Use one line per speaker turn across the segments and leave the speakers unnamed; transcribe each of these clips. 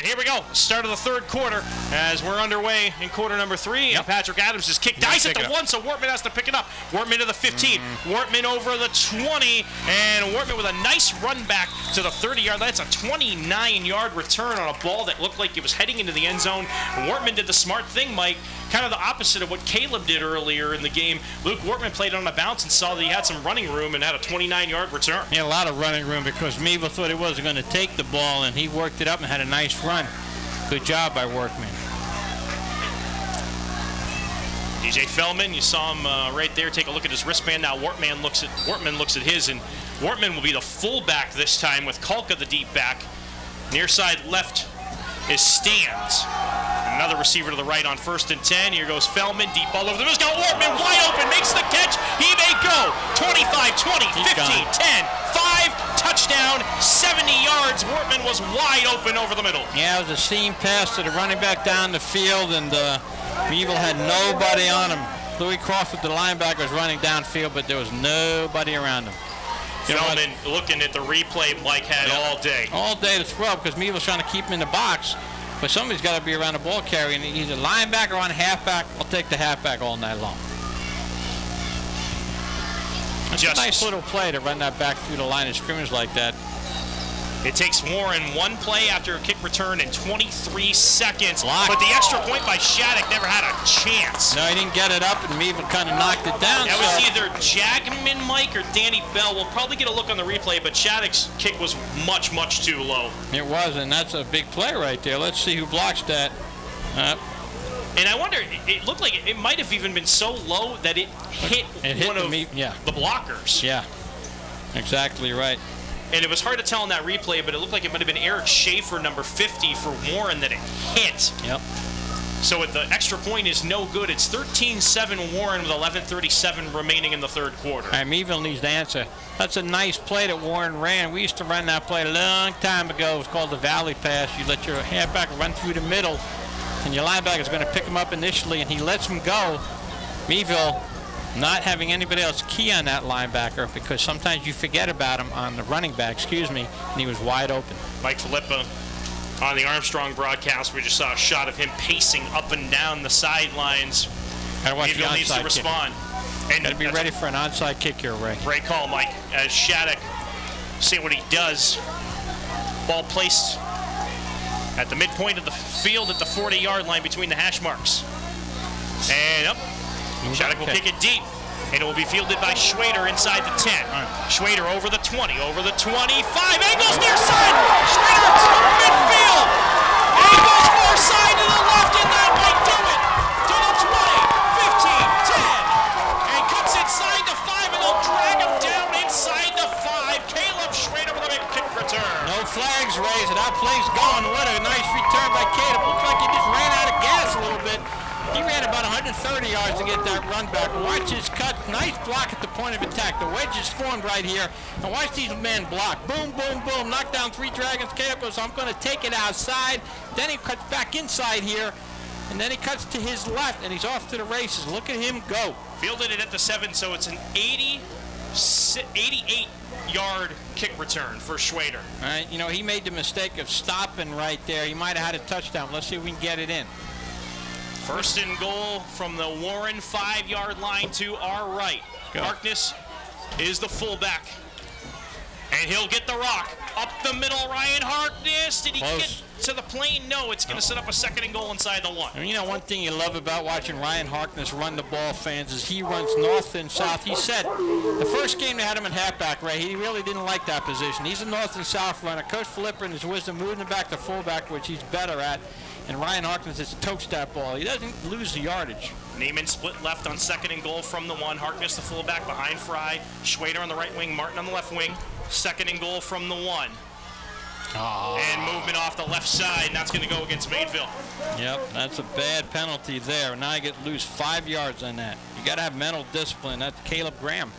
Here we go. Start of the third quarter as we're underway in quarter number 3. And Patrick Adams has kicked dice at the 1, so Wartman has to pick it up. Wartman to the 15. Wartman over the 20. And Wartman with a nice run back to the 30-yard line. That's a 29-yard return on a ball that looked like it was heading into the end zone. Wartman did the smart thing, Mike. Kind of the opposite of what Caleb did earlier in the game. Luke Wartman played on a bounce and saw that he had some running room and had a 29-yard return.
He had a lot of running room because Meadville thought he wasn't going to take the ball, and he worked it up and had a nice run. Good job by Wartman.
DJ Feldman, you saw him right there. Take a look at his wristband. Now Wartman looks at his, and Wartman will be the fullback this time with Kalka the deep back. Near side left is Stans. Another receiver to the right on 1st and 10. Here goes Feldman, deep ball over the middle. He's got Wartman wide open, makes the catch. He may go. 25, 20, 15, 10, 5, touchdown, 70 yards. Wartman was wide open over the middle.
Yeah, it was a seam pass to the running back down the field, and Meadville had nobody on him. Louis Crawford, the linebacker, was running downfield, but there was nobody around him.
Feldman looking at the replay Mike had all day.
All day to throw because Meadville's trying to keep him in the box. But somebody's got to be around the ball carrier, and he's a linebacker on halfback. I'll take the halfback all night long. It's a nice little play to run that back through the line of scrimmage like that.
It takes Warren one play after a kick return in 23 seconds.
Blocked.
But the extra point by Shattuck never had a chance.
No, he didn't get it up, and Meadville kind of knocked it down.
That was either Jagman, Mike, or Danny Bell. We'll probably get a look on the replay, but Shattuck's kick was much, much too low.
It was, and that's a big play right there. Let's see who blocks that.
And I wonder, it looked like it might have even been so low that it hit one of the blockers.
Yeah, exactly right.
And it was hard to tell in that replay, but it looked like it might have been Eric Schaefer, number 50, for Warren that it hit.
Yep.
So the extra point is no good. It's 13-7 Warren with 11:37 remaining in the third quarter.
All right, Meadville needs to answer. That's a nice play that Warren ran. We used to run that play a long time ago. It was called the Valley Pass. You let your halfback run through the middle, and your linebacker is going to pick him up initially, and he lets him go. Meadville not having anybody else key on that linebacker because sometimes you forget about him on the running back, and he was wide open.
Mike Filippa on the Armstrong broadcast, we just saw a shot of him pacing up and down the sidelines. Meadville needs to respond.
And got to be ready for an onside kick here, Ray.
Great call, Mike. As Shattuck, see what he does. Ball placed at the midpoint of the field at the 40-yard line between the hash marks. And up. Shattuck will kick it deep, and it will be fielded by Schwader inside the 10. Schwader over the 20, over the 25. Angles near side. Schwader midfield. Angles far side to the left, and that might do it. To the 20, 15, 10. And comes inside the 5, and they'll drag him down inside the 5. Caleb Schwader with a big kick return.
No flags raised. That play's going. What a nice return by Caleb. Looks like he just ran out of gas a little bit. He ran about 130 yards to get that run back. Watch his cut. Nice block at the point of attack. The wedge is formed right here. And watch these men block. Boom, boom, boom. Knock down 3 Dragons. Caleb goes, I'm going to take it outside. Then he cuts back inside here. And then he cuts to his left, and he's off to the races. Look at him go.
Fielded it at the 7, so it's an 88-yard kick return for Schwader.
All right, he made the mistake of stopping right there. He might have had a touchdown. Let's see if we can get it in.
First and goal from the Warren 5-yard line to our right. Harkness is the fullback. And he'll get the rock. Up the middle, Ryan Harkness. Did he get to the plane? No, it's going to set up a 2nd and goal inside the 1.
And one thing you love about watching Ryan Harkness run the ball, fans, is he runs north and south. He said the first game they had him in halfback, Ray, he really didn't like that position. He's a north and south runner. Coach Filippa in his wisdom moving him back to fullback, which he's better at. And Ryan Harkness has toast that ball. He doesn't lose the yardage.
Neiman split left on 2nd and goal from the 1. Harkness, the fullback, behind Fry. Schwader on the right wing. Martin on the left wing. 2nd and goal from the 1. And movement off the left side, and that's going to go against Meadville.
Yep, that's a bad penalty there. Now you get to lose 5 yards on that. You got to have mental discipline. That's Caleb Graham.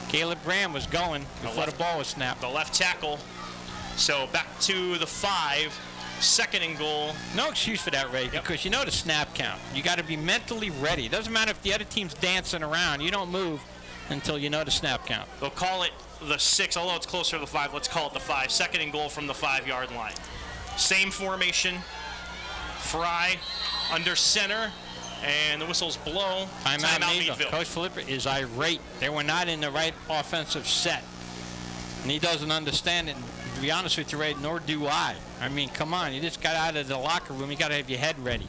Caleb Graham was going before the ball was snapped.
The left tackle. So back to the 5. 2nd and goal.
No excuse for that, Ray, because the snap count. You got to be mentally ready. It doesn't matter if the other team's dancing around. You don't move until you know the snap count.
They'll call it the 6, although it's closer to the 5. Let's call it the 5. 2nd and goal from the 5-yard line. Same formation. Fry under center, and the whistles blow.
Timeout
Meadville.
Coach Filippi is irate. They were not in the right offensive set. And he doesn't understand it. And to be honest with you, Ray, nor do I. I mean, come on. You just got out of the locker room. You got to have your head ready.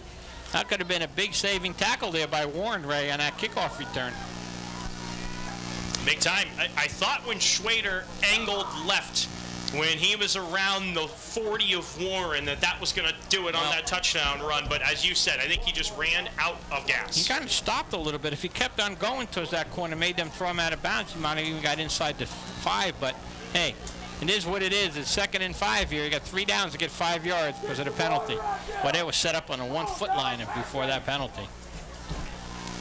That could have been a big saving tackle there by Warren, Ray, on that kickoff return.
Big time. I thought when Schwader angled left, when he was around the 40 of Warren, that was going to do it on that touchdown run. But as you said, I think he just ran out of gas.
He kind of stopped a little bit. If he kept on going towards that corner, made them throw him out of bounds, he might have even got inside the 5. But, hey, it is what it is. It's 2nd and 5 here. You got 3 downs to get 5 yards because of the penalty. Well, they were set up on a 1-foot line before that penalty.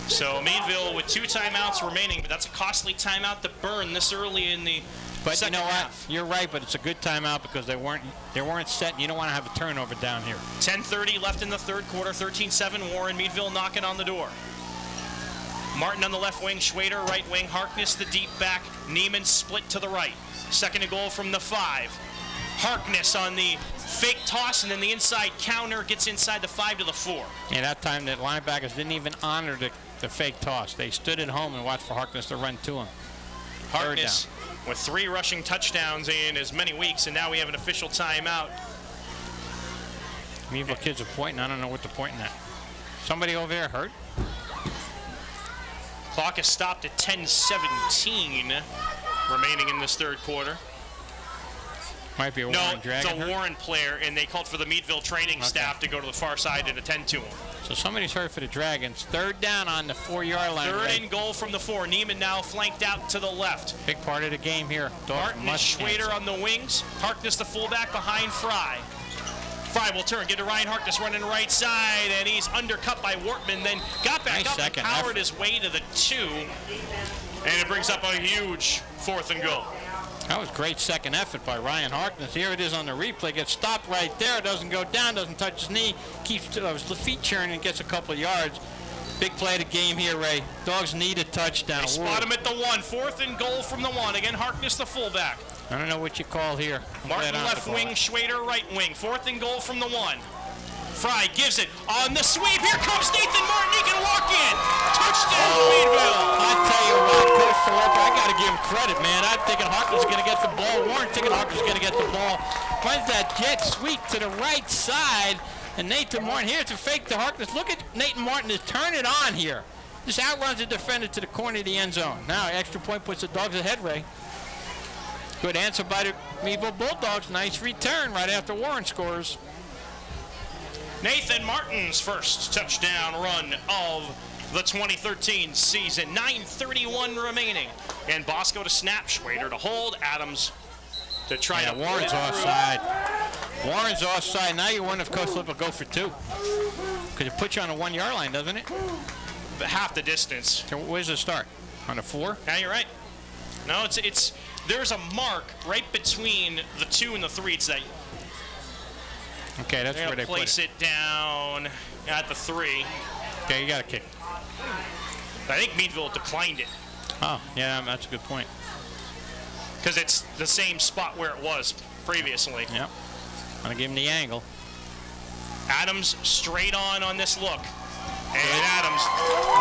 So Meadville with 2 timeouts remaining, but that's a costly timeout to burn this early in the second half.
You're right, but it's a good timeout because they weren't set, and you don't want to have a turnover down here.
10:30 left in the third quarter. 13-7 Warren. Meadville knocking on the door. Martin on the left wing, Schwader right wing, Harkness the deep back, Neiman split to the right. 2nd and goal from the 5. Harkness on the fake toss, and then the inside counter gets inside the 5 to the 4.
Yeah, that time the linebackers didn't even honor the fake toss. They stood at home and watched for Harkness to run to him.
Harkness with 3 rushing touchdowns in as many weeks, and now we have an official timeout.
Meadville kids are pointing. I don't know what they're pointing at. Somebody over there hurt?
Clock is stopped at 10:17 remaining in this third quarter.
Might be a Warren Dragon.
No, it's a Warren player, and they called for the Meadville training staff to go to the far side and attend to him.
So somebody's hurt for the Dragons. 3rd down on the 4-yard line.
3rd and goal from the 4. Neiman now flanked out to the left.
Big part of the game here.
Martin and Schwader on the wings. Harkness the fullback behind Fry. Fry will turn, get to Ryan Harkness running right side, and he's undercut by Wartman, then got back up and powered his way to the 2. And it brings up a huge 4th and goal.
That was great second effort by Ryan Harkness. Here it is on the replay. Gets stopped right there. Doesn't go down. Doesn't touch his knee. Keeps his feet churning. Gets a couple of yards. Big play of the game here, Ray. Dogs need a touchdown.
They spot him at the 1. 4th and goal from the 1. Again, Harkness the fullback.
I don't know what you call here.
Martin left wing, Schwader right wing. 4th and goal from the 1. Fry gives it on the sweep. Here comes Nathan Martin. He can walk in. Touchdown, Meadville.
I tell you what, Coach Filippi, I got to give him credit, man. I'm thinking Harkness is going to get the ball. Warren thinking Harkness is going to get the ball. Runs that jet sweep to the right side. And Nathan Martin, here's a fake to Harkness. Look at Nathan Martin just turn it on here. Just outruns the defender to the corner of the end zone. Now, extra point puts the Dogs ahead, Ray. Good answer by the Meadville Bulldogs. Nice return right after Warren scores.
Nathan Martin's first touchdown run of the 2013 season. 9:31 remaining. And Bosco to snap, Schwader to hold, Adams to try to
Warren's offside. Warren's offside. Now you wonder if Coach Flip will go for 2. Because it puts you on a 1-yard line, doesn't it?
Half the distance.
So where's the start? On a 4?
Yeah, you're right. No, it's there's a mark right between the 2 and the 3. It's that.
Okay, that's where they
place it down at the 3.
Okay, you got to kick.
I think Meadville declined it.
Oh, yeah, that's a good point.
Because it's the same spot where it was previously.
Yep. I'm going to give him the angle.
Adams straight on this look. And Adams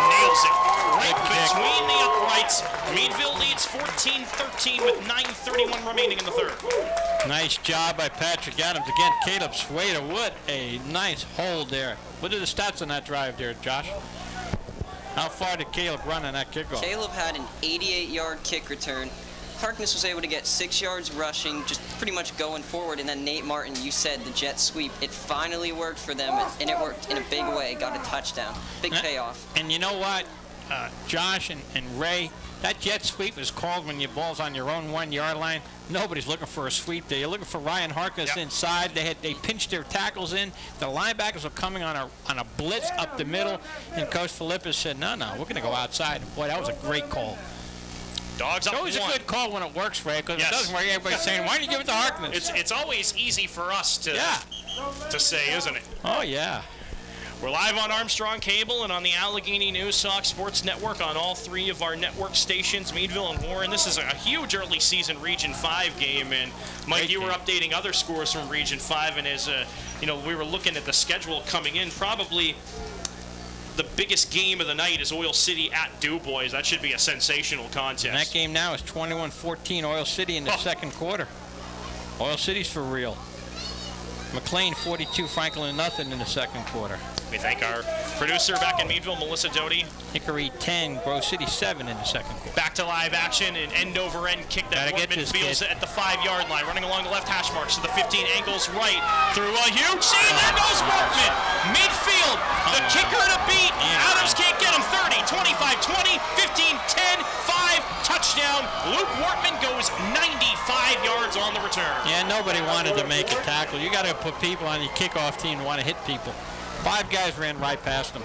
nails it right between the uprights. Meadville leads 14-13 with 9:31 remaining in the 3rd.
Nice job by Patrick Adams. Again, Caleb Schwader. What a nice hold there. What are the stats on that drive there, Josh? How far did Caleb run on that kickoff?
Caleb had an 88-yard kick return. Harkness was able to get 6 yards rushing, just pretty much going forward. And then Nate Martin, you said the jet sweep. It finally worked for them, and it worked in a big way. Got a touchdown. Big payoff.
And you know what, Josh and Ray, that jet sweep is called when your ball's on your own 1-yard line. Nobody's looking for a sweep there. You're looking for Ryan Harkness inside. They pinched their tackles in. The linebackers were coming on a blitz up the middle, and Coach Philippus said, no, we're going to go outside. And boy, that was a great call.
Dogs up 1.
It's always a good call when it works, Ray, because it doesn't work. Everybody's saying, why don't you give it to Harkness?
It's always easy for us to say, isn't it?
Oh, yeah.
We're live on Armstrong Cable and on the Allegheny News Sox Sports Network on all 3 of our network stations, Meadville and Warren. This is a huge early season Region 5 game, and Mike, you were updating other scores from Region 5, and as we were looking at the schedule coming in, probably the biggest game of the night is Oil City at Du Bois. That should be a sensational contest.
And that game now is 21-14 Oil City in the second quarter. Oil City's for real. McLean 42, Franklin nothing in the second quarter.
We thank our producer back in Meadville, Melissa Doty.
Hickory 10, Grove City 7 in the second quarter.
Back to live action, an end-over-end kick that Wartman feels at the 5-yard line. Running along the left hash marks to the 15, angles right through a huge seam. There goes Wartman. Midfield, the kicker to beat. Adams can't get him. 30, 25, 20, 15, 10, 5, touchdown. Luke Wartman goes 95 yards on the return.
Yeah, nobody wanted to make a tackle. You got to put people on your kickoff team who want to hit people. 5 guys ran right past him.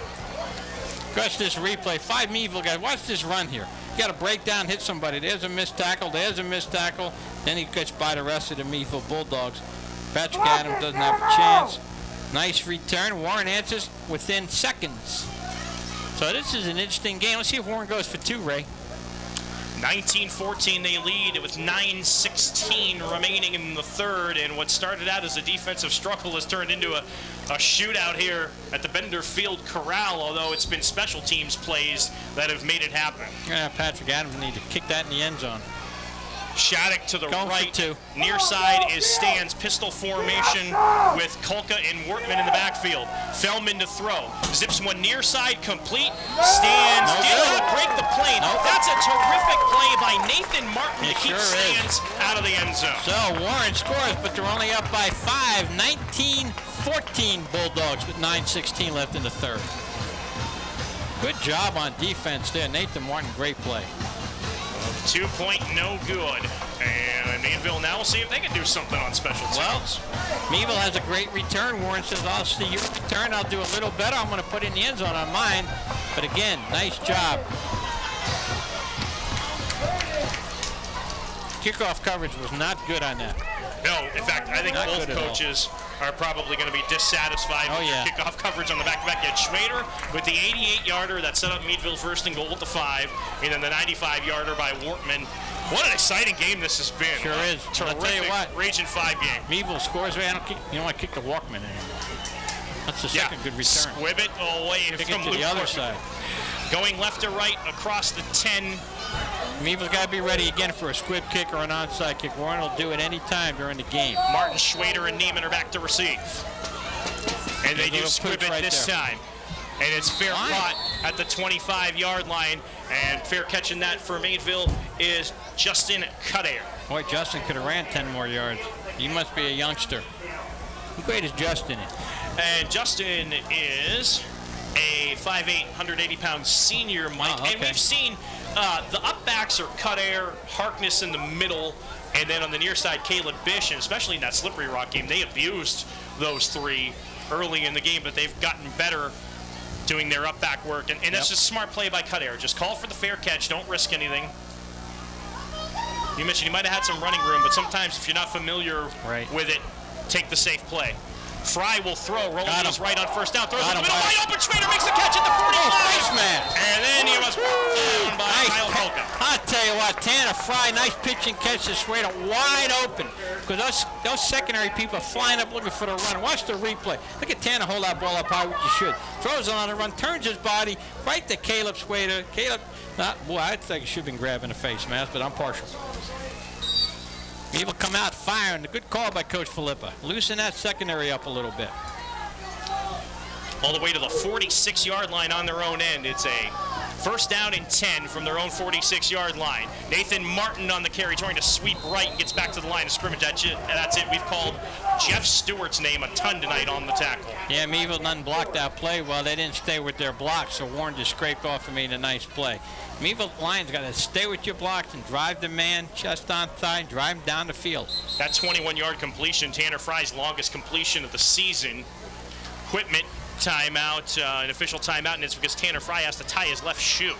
Watch this replay. 5 Meadville guys. Watch this run here. You got to break down, hit somebody. There's a missed tackle. There's a missed tackle. Then he gets by the rest of the Meadville Bulldogs. Patrick Adams doesn't have a chance. Nice return. Warren answers within seconds. So this is an interesting game. Let's see if Warren goes for 2, Ray.
19-14 they lead with 9:16 remaining in the third, and what started out as a defensive struggle has turned into a shootout here at the Bender Field Corral, although it's been special teams plays that have made it happen.
Yeah, Patrick Adams need to kick that in the end zone.
Shattuck to the
Going
right.
for 2.
Near side is Stans. Pistol formation with Kulka and Wartman in the backfield. Feldman to throw. Zips one near side complete. Stans did not break the plane. That's a terrific play by Nathan Martin to keep Stans out of the end zone.
So Warren scores, but they're only up by 5. 19-14 Bulldogs with 9:16 left in the third. Good job on defense there. Nathan Martin, great play.
2-point, no good. And Meadville now will see if they can do something on special teams.
Well, Meadville has a great return. Warren says, I'll see your return. I'll do a little better. I'm going to put it in the end zone on mine. But again, nice job. Kickoff coverage was not good on that.
No, in fact, I think
Not
both
good at all.
coaches are probably going to be dissatisfied with their kickoff coverage on the back-to-back. You had Schmader with the 88-yarder that set up Meadville first and goal at the 5, and then the 95-yarder by Wartman. What an exciting game this has been.
Sure is.
Terrific
I'll tell you what,
Region 5 game.
Meadville scores. I don't kick, you know, I kick the Wartman anymore. That's the second good return.
Squib it away
Kick
from
it to
Luke
the other
Wartman.
side.
Going left to right across the 10.
Meadville's got to be ready again for a squib kick or an onside kick. Warren will do it any time during the game.
Martin, Schwader, and Neiman are back to receive. And they do squib it this time. And it's fair caught at the 25-yard line. And fair catching that for Meadville is Justin Cudair.
Boy, Justin could have ran 10 more yards. He must be a youngster. How great is Justin?
And Justin is a 5'8", 180-pound senior, Mike. And we've seen the upbacks are Cudair, Harkness in the middle, and then on the near side, Caleb Bish, and especially in that Slippery Rock game, they abused those 3 early in the game, but they've gotten better doing their up-back work. And that's just smart play by Cudair. Just call for the fair catch. Don't risk anything. You mentioned you might have had some running room, but sometimes if you're not familiar with it, take the safe play. Fry will throw. Rolling goes right on first down. Throws in the middle. Wide open. Schmader makes the catch at the 45. And then he was down by Kyle Kulka.
I'll tell you what, Tanner Fry, nice pitch and catch to Schmader wide open. Because those secondary people are flying up looking for the run. Watch the replay. Look at Tanner hold that ball up high, which you should. Throws it on the run, turns his body right to Caleb Schmader. Caleb, boy, I think he should have been grabbing the face mask, but I'm partial. Meadville come out firing. A good call by Coach Filippa. Loosen that secondary up a little bit.
All the way to the 46-yard line on their own end. It's a first down and 10 from their own 46-yard line. Nathan Martin on the carry, trying to sweep right and gets back to the line of scrimmage. That's it. We've called Jeff Stewart's name a ton tonight on the tackle.
Yeah, Meadville doesn't block that play well. They didn't stay with their blocks, so Warren just scraped off and made a nice play. Meadville Lions got to stay with your blocks and drive the man chest on thigh, drive him down the field.
That 21-yard completion, Tanner Fry's longest completion of the season. Equipment timeout, an official timeout, and it's because Tanner Fry has to tie his left shoe.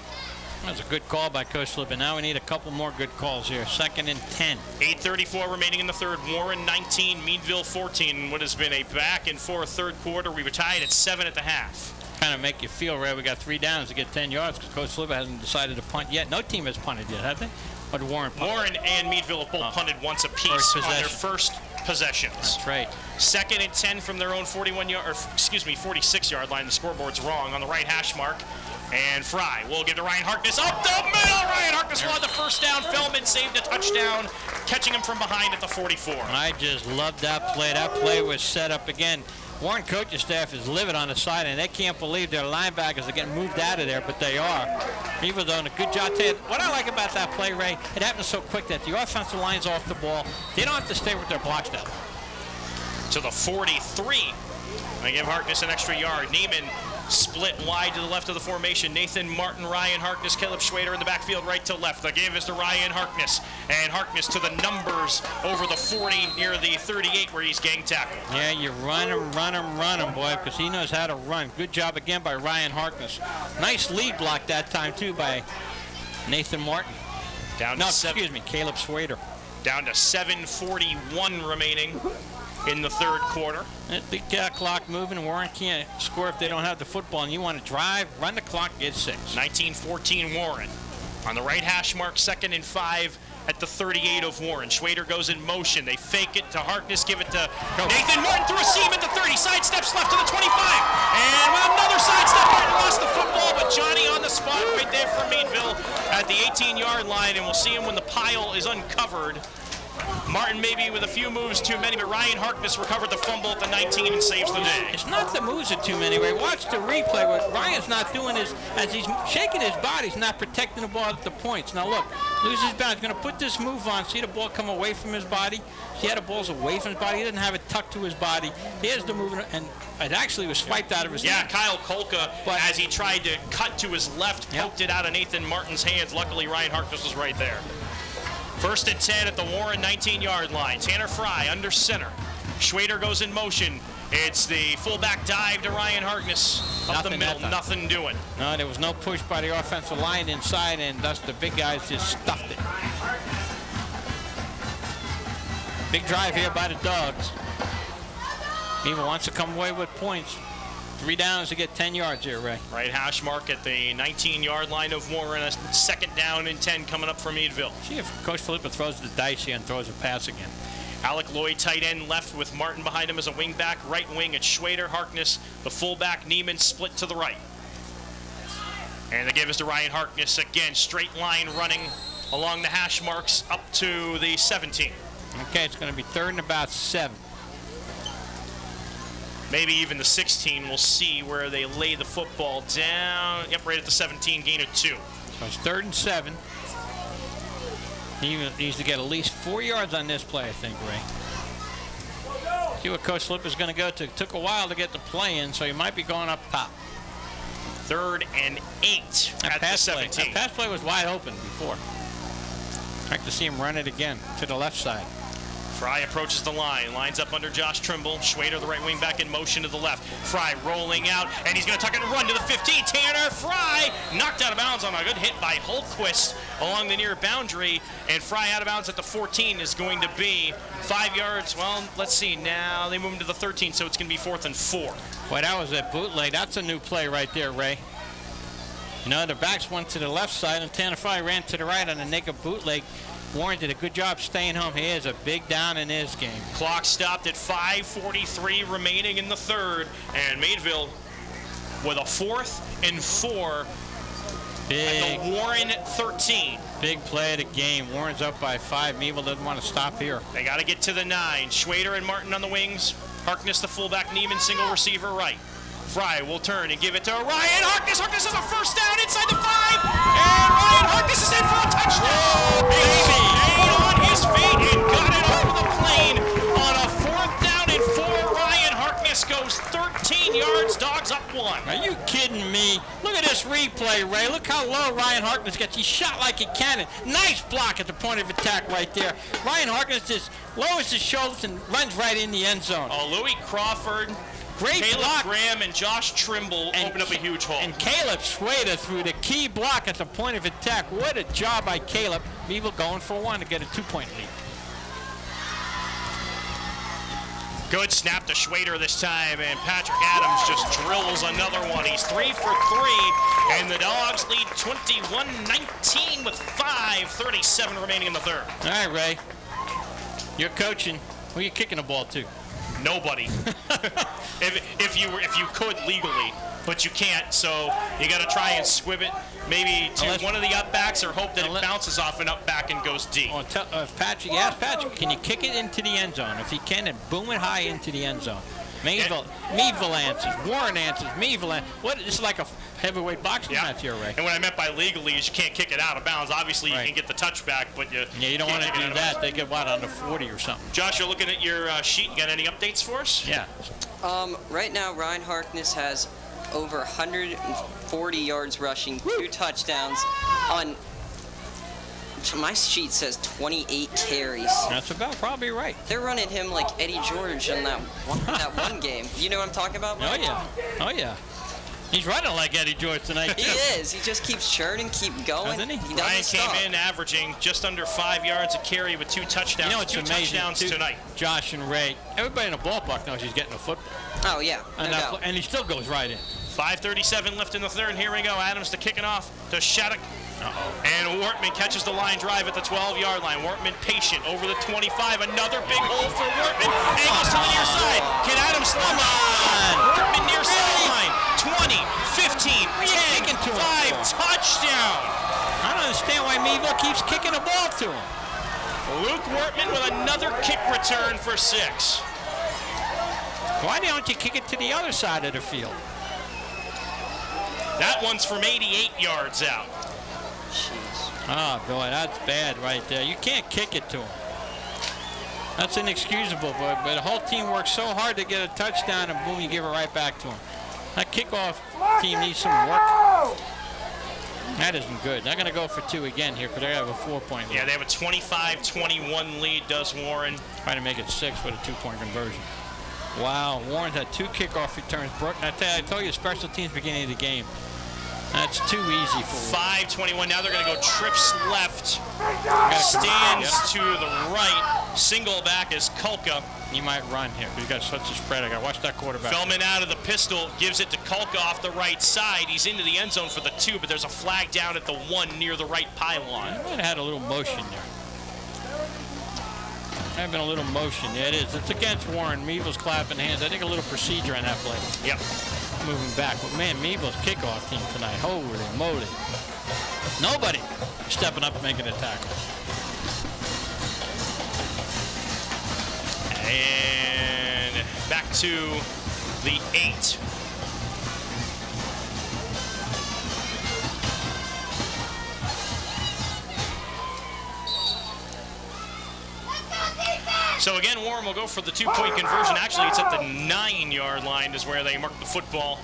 That's a good call by Coach Slip, and now we need a couple more good calls here. 2nd and 10.
8:34 remaining in the third. Warren 19, Meadville 14. What has been a back and forth third quarter. We were tied at 7 at the half.
Kind of make you feel, Ray, we got 3 downs to get 10 yards because Coach Slip hasn't decided to punt yet. No team has punted yet, have they? Or did Warren punt?
Warren and Meadville have both punted once apiece on their first possessions.
That's right.
2nd and 10 from their own 46-yard line. The scoreboard's wrong on the right hash mark. And Fry will give to Ryan Harkness up the middle. Ryan Harkness will have the first down. Feldman saved a touchdown, catching him from behind at the 44.
I just love that play. That play was set up again. Warren coaching staff is livid on the side, and they can't believe their linebackers are getting moved out of there, but they are. Meadville doing a good job. What I like about that play, Ray, it happens so quick that the offensive line's off the ball. They don't have to stay with their blocks down.
To the 43. They give Harkness an extra yard. Neiman split wide to the left of the formation. Nathan Martin, Ryan Harkness, Caleb Schwader in the backfield right to left. The give is to Ryan Harkness. And Harkness to the numbers over the 40 near the 38 where he's gang tackled.
Yeah, you run him, boy, because he knows how to run. Good job again by Ryan Harkness. Nice lead block that time, too, by Nathan Martin.
Caleb
Schwader.
Down to 7:41 remaining in the third quarter.
That big clock moving. Warren can't score if they don't have the football, and you want to drive, run the clock, get 6.
19-14 Warren. On the right hash mark, 2nd and 5 at the 38 of Warren. Schwader goes in motion. They fake it to Harkness, give it to Nathan Martin through a seam at the 30. Sidesteps left to the 25. And with another sidestep, Martin lost the football, but Johnny on the spot right there for Meadville at the 18-yard line, and we'll see him when the pile is uncovered. Martin maybe with a few moves too many, but Ryan Harkness recovered the fumble at the 19 and saves the day.
It's not the moves are too many, Ray. Watch the replay. What Ryan's not doing is, as he's shaking his body, he's not protecting the ball at the points. Now look, loses his balance. He's going to put this move on. See the ball come away from his body? See how the ball's away from his body? He doesn't have it tucked to his body. Here's the move, and it actually was swiped out of his hand.
Kyle Kolka, as he tried to cut to his left, poked it out of Nathan Martin's hands. Luckily, Ryan Harkness was right there. 1st and 10 at the Warren 19-yard line. Tanner Fry under center. Schwader goes in motion. It's the fullback dive to Ryan Harkness up the middle. Nothing doing.
No, there was no push by the offensive line inside, and thus the big guys just stuffed it. Big drive here by the Dogs. Meadville wants to come away with points. 3 downs to get 10 yards here, Ray.
Right hash mark at the 19-yard line of Warren. A 2nd down and 10 coming up from Meadville.
See if Coach Filippa throws the dice here and throws a pass again.
Alec Lloyd, tight end, left with Martin behind him as a wingback. Right wing at Schwader, Harkness, the fullback, Neiman split to the right. And the give is to Ryan Harkness again. Straight line running along the hash marks up to the 17.
Okay, it's going to be 3rd and about 7.
Maybe even the 16. We'll see where they lay the football down. Yep, right at the 17, gain of 2.
So it's 3rd and 7. He needs to get at least 4 yards on this play, I think, Ray. See what Coach Slip is going to go to. It took a while to get the play in, so he might be going up top.
3rd and 8 at the 17.
That pass play was wide open before. I'd like to see him run it again to the left side.
Fry approaches the line, lines up under Josh Trimble. Schwader, the right wing back, in motion to the left. Fry rolling out, and he's going to tuck it and run to the 15. Tanner Fry knocked out of bounds on a good hit by Holtquist along the near boundary, and Fry out of bounds at the 14 is going to be 5 yards. Well, let's see. Now they move him to the 13, so it's going to be 4th and 4.
Boy, that was a bootleg. That's a new play right there, Ray. You know, the backs went to the left side, and Tanner Fry ran to the right on a naked bootleg. Warren did a good job staying home. He is a big down in this game.
Clock stopped at 5:43 remaining in the third, and Meadville with a 4th and 4 at the Warren 13.
Big play of the game. Warren's up by 5. Meadville doesn't want to stop here.
They got to get to the 9. Schwader and Martin on the wings. Harkness the fullback. Neiman single receiver right. Fry will turn and give it to Ryan Harkness. Harkness has a first down inside the 5. And Ryan Harkness is in for a touchdown. Baby, stayed on his feet and got it over the plane on a 4th down and 4. Ryan Harkness goes 13 yards. Dogs up 1.
Are you kidding me? Look at this replay, Ray. Look how low Ryan Harkness gets. He shot like a cannon. Nice block at the point of attack right there. Ryan Harkness just lowers his shoulders and runs right in the end zone.
Oh, Louis Crawford
Great
Caleb
block.
Graham and Josh Trimble opened up a huge hole.
And Caleb Schwader threw the key block at the point of attack. What a job by Caleb. Meadville going for one to get a 2-point lead.
Good snap to Schwader this time, and Patrick Adams just drills another one. He's 3 for 3, and the Dogs lead 21-19 with 5:37 remaining in the third.
All right, Ray. You're coaching. Who are you kicking the ball to?
Nobody. if you could legally, but you can't, so you got to try and squib it maybe to one of the up-backs or hope that it bounces off an up-back and goes deep.
Well, Patrick, ask Patrick, can you kick it into the end zone? If he can, then boom it high into the end zone. Meadville answers. Warren answers. Meadville answers. This is like a heavyweight boxing match here, Ray.
And what I meant by legally is you can't kick it out of bounds. Obviously, you can get the touchback, but you
don't want to do that. They get, under 40 or something.
Josh, you're looking at your sheet. You got any updates for us?
Yeah.
Right now, Ryan Harkness has over 140 yards rushing, 2 touchdowns on... My sheet says 28 carries.
That's about probably right.
They're running him like Eddie George in that one game. You know what I'm talking about, Mike?
Oh, yeah. He's running like Eddie George tonight, too.
He is. He just keeps churning, keep going.
Doesn't he?
Ryan came in averaging just under 5 yards a carry with 2 touchdowns.
You know, it's
two
amazing,
touchdowns tonight.
Josh and Ray, everybody in the ballpark knows he's getting a football.
Oh, yeah. No doubt.
And he still goes right in.
5:37 left in the third. Here we go. Adams to kick it off to Shattuck. And Wartman catches the line drive at the 12-yard line. Wartman patient over the 25. Another big hole for Wartman. Angles to the near side. Can Adams slow on? Wartman near sideline. 20, 15, 10, 5, touchdown.
I don't understand why Meadville keeps kicking the ball to him.
Luke Wartman with another kick return for 6.
Why don't you kick it to the other side of the field?
That one's from 88 yards out.
Oh, boy, that's bad right there. You can't kick it to him. That's inexcusable, but the whole team works so hard to get a touchdown, and boom, you give it right back to him. That kickoff team needs some work. That isn't good. They're going to go for 2 again here, because they have a 4-point lead.
Yeah, they have a 25-21 lead, does Warren.
Trying to make it 6 with a 2-point conversion. Wow, Warren's had 2 kickoff returns. I told you, special teams beginning of the game. That's too easy for
5:21. Now they're going to go trips left. Stands to the right. Single back is Kulka.
He might run here, but he's got such a spread. I got to watch that quarterback.
Feldman out of the pistol, gives it to Kulka off the right side. He's into the end zone for the 2, but there's a flag down at the 1 near the right pylon.
He might have had a little motion there. Having a little motion. Yeah, it is. It's against Warren. Meadville's clapping hands. I think a little procedure on that play.
Yep.
Moving back. But, man, Meadville's kickoff team tonight. Holy moly. Nobody stepping up and making a tackle.
And back to the 8. So again, Warren will go for the 2-point conversion. Actually, it's at the 9-yard line is where they mark the football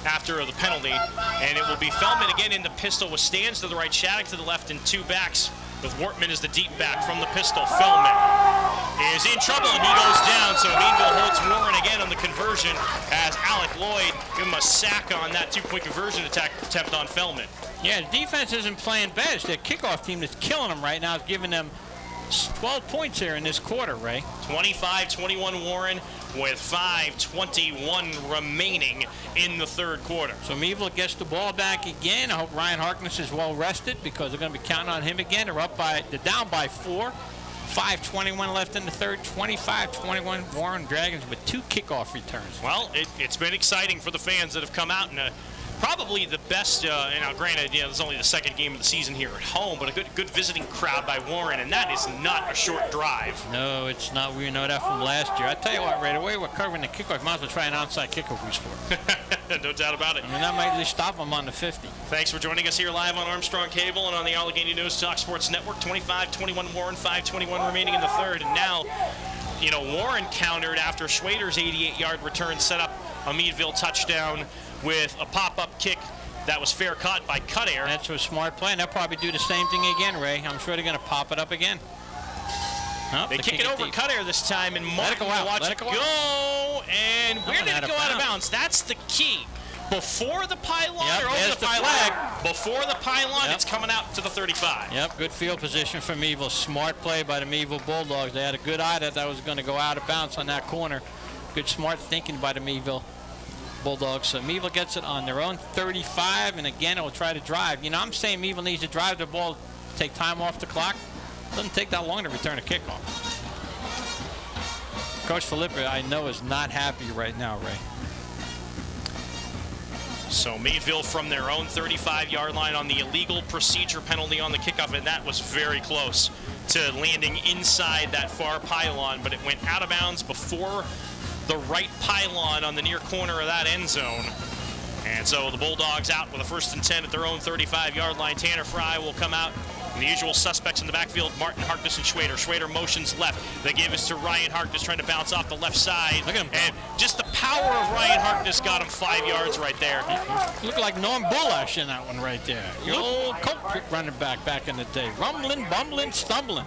after the penalty. And it will be Feldman again in the pistol with Stands to the right, Shattuck to the left, and 2 backs with Wartman as the deep back from the pistol. Feldman is in trouble, and he goes down. So Meadville holds Warren again on the conversion as Alec Lloyd give him a sack on that 2-point conversion attempt on Feldman.
Yeah, the defense isn't playing bad. It's their kickoff team that's killing them right now. It's giving them 12 points here in this quarter, Ray.
25-21 Warren with 5:21 remaining in the third quarter.
So Meadville gets the ball back again. I hope Ryan Harkness is well rested because they're going to be counting on him again. They're down by 4. 5:21 left in the third. 25-21 Warren Dragons with 2 kickoff returns.
Well, it's been exciting for the fans that have come out and probably the best, now granted, it's only the second game of the season here at home, but a good visiting crowd by Warren, and that is not a short drive.
No, it's not. We know that from last year. I tell you what, right away, we're covering the kickoff. Might as well try an onside kick if we score.
No doubt about it.
I mean, that might at least stop them on the 50.
Thanks for joining us here live on Armstrong Cable and on the Allegheny News Talk Sports Network. 25-21 Warren, 5:21 remaining in the third, and now, Warren countered after Schwader's 88-yard return, set up a Meadville touchdown with a pop-up kick that was fair caught by Cudair.
That's a smart play, and they'll probably do the same thing again, Ray. I'm sure they're going to pop it up again.
They kick it over Cudair this time, and Martin will watch it go, go, and where did it go out of bounds? That's the key. Before the pylon or over the pylon?
Flag.
Before the pylon, it's coming out to the 35.
Yep, good field position from Meadville. Smart play by the Meadville Bulldogs. They had a good eye that was going to go out of bounds on that corner. Good smart thinking by the Meadville Bulldogs. So Meadville gets it on their own 35, and again, it will try to drive. You know, I'm saying Meadville needs to drive the ball, take time off the clock. Doesn't take that long to return a kickoff. Coach Filippi, I know, is not happy right now, Ray.
So Meadville from their own 35-yard line on the illegal procedure penalty on the kickoff, and that was very close to landing inside that far pylon, but it went out of bounds before the right pylon on the near corner of that end zone. And so the Bulldogs out with a 1st and 10 at their own 35-yard line. Tanner Fry will come out. And the usual suspects in the backfield, Martin, Harkness, and Schwader. Schwader motions left. The give is to Ryan Harkness, trying to bounce off the left side.
Look at him.
And just the power of Ryan Harkness got him 5 yards right there.
Looked like Norm Bullash in that one right there. Your old Colt running back in the day. Rumbling, bumbling, stumbling.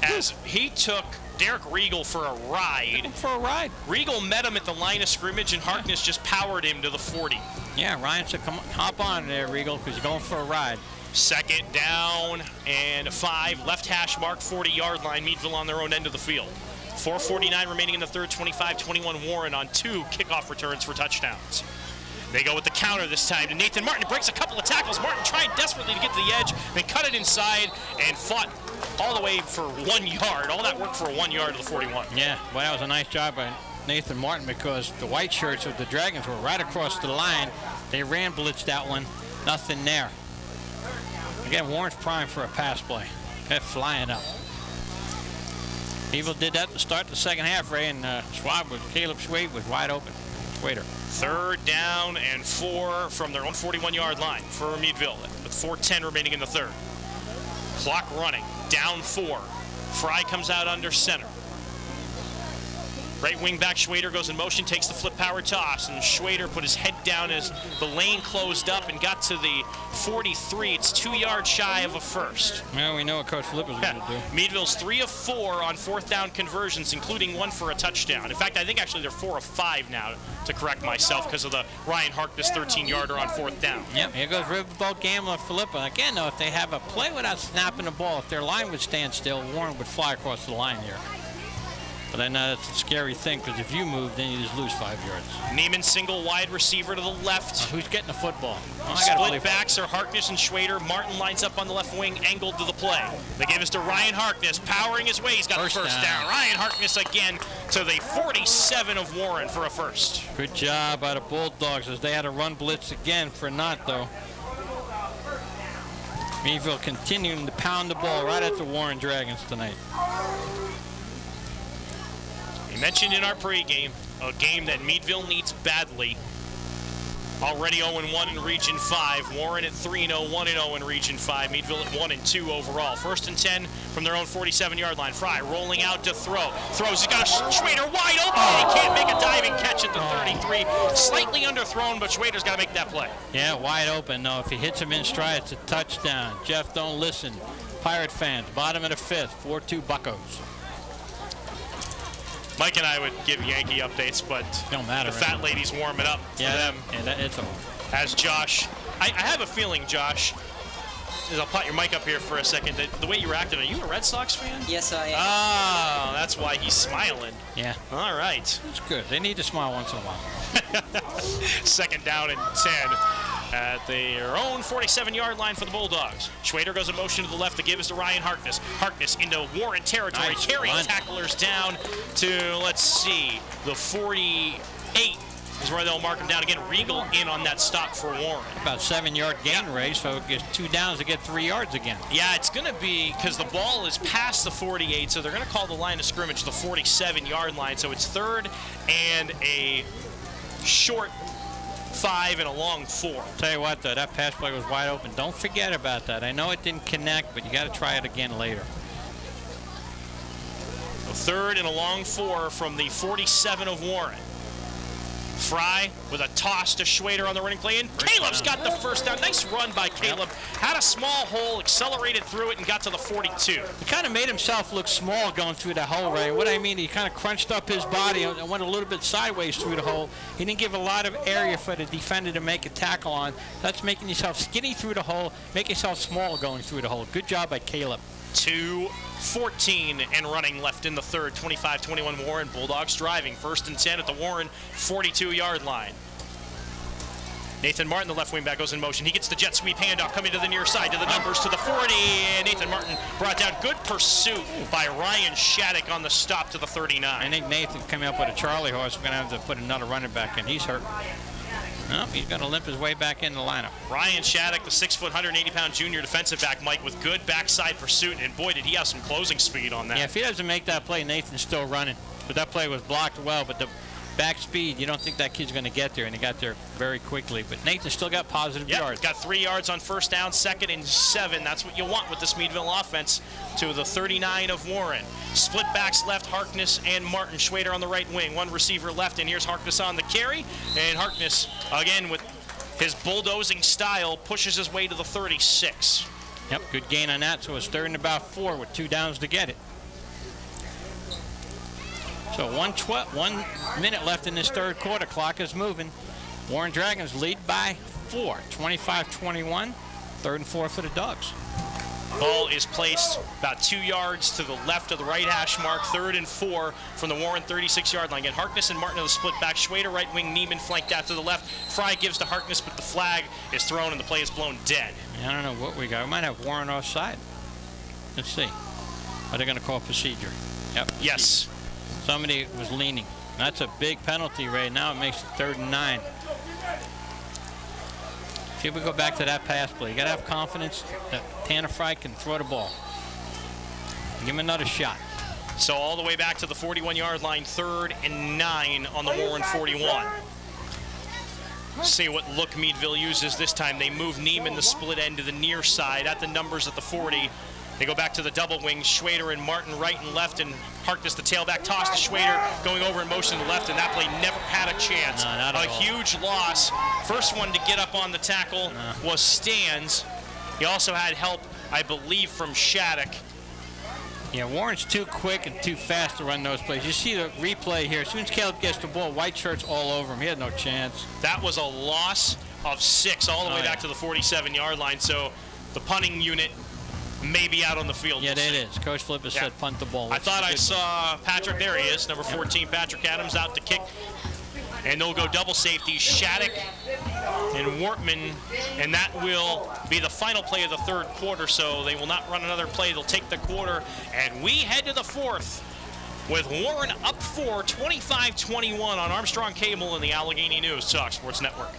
As he took Derek Regal for a ride. Regal met him at the line of scrimmage, and Harkness just powered him to the 40.
Yeah, Ryan said, come on, hop on there, Regal, because you're going for a ride.
2nd down and 5, left hash mark, 40-yard line. Meadville on their own end of the field. 4:49 remaining in the third. 25-21 Warren on 2 kickoff returns for touchdowns. They go with the counter this time to Nathan Martin. It breaks a couple of tackles. Martin tried desperately to get to the edge, then cut it inside and fought all the way for 1 yard. All that work for 1 yard to the 41.
Yeah, well, that was a nice job by Nathan Martin, because the white shirts of the Dragons were right across the line. They ran blitz that one. Nothing there. Again, Warren's primed for a pass play. They're flying up. Meadville did that to start the second half, Ray, and Caleb Schwade was wide open. Schwader.
3rd down and 4 from their own 41-yard line for Meadville with 4:10 remaining in the third. Clock running. Down 4. Fry comes out under center. Right wing back Schwader goes in motion, takes the flip power toss, and Schwader put his head down as the lane closed up and got to the 43. It's 2 yards shy of a first.
Well, we know what Coach Filippi was going to do.
Meadville's 3 of 4 on 4th down conversions, including 1 for a touchdown. In fact, I think actually they're 4 of 5 now, to correct myself, because of the Ryan Harkness 13-yarder on 4th down.
Yep, here goes Riverboat Gambler Filippi. Again, though, if they have a play without snapping the ball, if their line would stand still, Warren would fly across the line here. But I know that's a scary thing, because if you move, then you just lose 5 yards.
Neiman single wide receiver to the left.
Who's getting the football?
Split backs are Harkness and Schwader. Martin lines up on the left wing, angled to the play. The give is to Ryan Harkness, powering his way. He's got the first down. Ryan Harkness again to the 47 of Warren for a first.
Good job by the Bulldogs, as they had a run blitz again for naught, though. Meadville continuing to pound the ball right at the Warren Dragons tonight.
We mentioned in our pregame a game that Meadville needs badly. Already 0-1 in Region 5. Warren at 3-0, 1-0 in Region 5. Meadville at 1-2 overall. 1st and 10 from their own 47-yard line. Fry rolling out to throw. Throws. He's got a Schwader wide open. He can't make a diving catch at the 33. Slightly underthrown, but Schwader's got to make that play.
Yeah, wide open, though. If he hits him in stride, it's a touchdown. Jeff, don't listen. Pirate fans, bottom of the 5th, 4-2 Buccos.
Mike and I would give Yankee updates, but
don't matter.
The fat lady's warming up for them.
Yeah, it's over.
As Josh, I have a feeling, Josh, I'll put your mic up here for a second, that the way you were acting, are you a Red Sox fan?
Yes, I am.
Oh, that's why he's smiling.
Yeah.
All right.
It's good. They need to smile once in a while.
2nd down and 10 at their own 47-yard line for the Bulldogs. Schwader goes in motion to the left. The give is to Ryan Harkness. Harkness into Warren territory,
nice
carrying
run.
tacklers down to, let's see, the 48 is where they'll mark him down again. Regal in on that stop for Warren.
About 7-yard gain race, so it gets 2 downs to get 3 yards again.
Yeah, it's going to be, because the ball is past the 48, so they're going to call the line of scrimmage the 47-yard line. So it's 3rd and a short 5 and a long 4.
Tell you what, though, that pass play was wide open. Don't forget about that. I know it didn't connect, but you got to try it again later.
A 3rd and a long 4 from the 47 of Warren. Fry with a toss to Schwader on the running play, and Caleb's got the first down. Nice run by Caleb. Had a small hole, accelerated through it, and got to the 42.
He kind of made himself look small going through that hole, Ray. What I mean, he kind of crunched up his body and went a little bit sideways through the hole. He didn't give a lot of area for the defender to make a tackle on. That's making yourself skinny through the hole, make yourself small going through the hole. Good job by Caleb.
2:14 and running left in the third. 25-21 Warren. Bulldogs driving. 1st and 10 at the Warren 42-yard line. Nathan Martin, the left wing back, goes in motion. He gets the jet sweep handoff coming to the near side to the numbers to the 40. And Nathan Martin brought down. Good pursuit by Ryan Shattuck on the stop to the 39.
I think Nathan coming up with a Charlie horse. We're going to have to put another running back in. He's hurt. Nope, he's going to limp his way back in the lineup.
Ryan Shattuck, the 6', 180-pound junior defensive back, Mike, with good backside pursuit. And boy, did he have some closing speed on that.
Yeah, if he doesn't make that play, Nathan's still running. But that play was blocked well. But the back speed, you don't think that kid's going to get there, and he got there very quickly. But Nathan still got positive yards.
Got 3 yards on first down, 2nd and 7. That's what you want with this Meadville offense, to the 39 of Warren. Split backs left, Harkness and Martin. Schwader on the right wing, one receiver left, and here's Harkness on the carry. And Harkness, again, with his bulldozing style, pushes his way to the 36.
Yep, good gain on that. So it's 3rd and about 4 with 2 downs to get it. So 1 minute left in this third quarter. Clock is moving. Warren Dragons lead by 4, 25-21. 3rd and 4 for the Dogs.
Ball is placed about 2 yards to the left of the right hash mark. 3rd and 4 from the Warren 36-yard line. Again, Harkness and Martin to the split back. Schwader right wing, Neiman flanked out to the left. Fry gives to Harkness, but the flag is thrown and the play is blown dead.
I don't know what we got. We might have Warren offside. Let's see. Are they going to call procedure? Yep.
Yes.
Somebody was leaning. That's a big penalty right now. It makes it 3rd and 9. See if we go back to that pass play. You got to have confidence that Tanner Fry can throw the ball. Give him another shot.
So all the way back to the 41-yard line, 3rd and 9 on the Warren 41. See what look Meadville uses this time. They move Neiman the split end to the near side at the numbers at the 40. They go back to the double wing, Schwader and Martin right and left, and Harkness the tailback toss to Schwader, going over in motion to the left, and that play never had a chance.
No, not at all.
Huge loss. First one to get up on the tackle was Stans. He also had help, I believe, from Shattuck.
Yeah, Warren's too quick and too fast to run those plays. You see the replay here. As soon as Caleb gets the ball, white shirts all over him. He had no chance.
That was a loss of 6 all the way back to the 47-yard line, so the punting unit may be out on the field.
Yeah, it is. Coach Flip has said punt the ball.
I thought I saw Patrick. There he is, number 14, Patrick Adams, out to kick. And they'll go double safety, Shattuck and Wartman, and that will be the final play of the third quarter, so they will not run another play. They'll take the quarter, and we head to the fourth with Warren up 4, 25-21 on Armstrong Cable and the Allegheny News Talk Sports Network.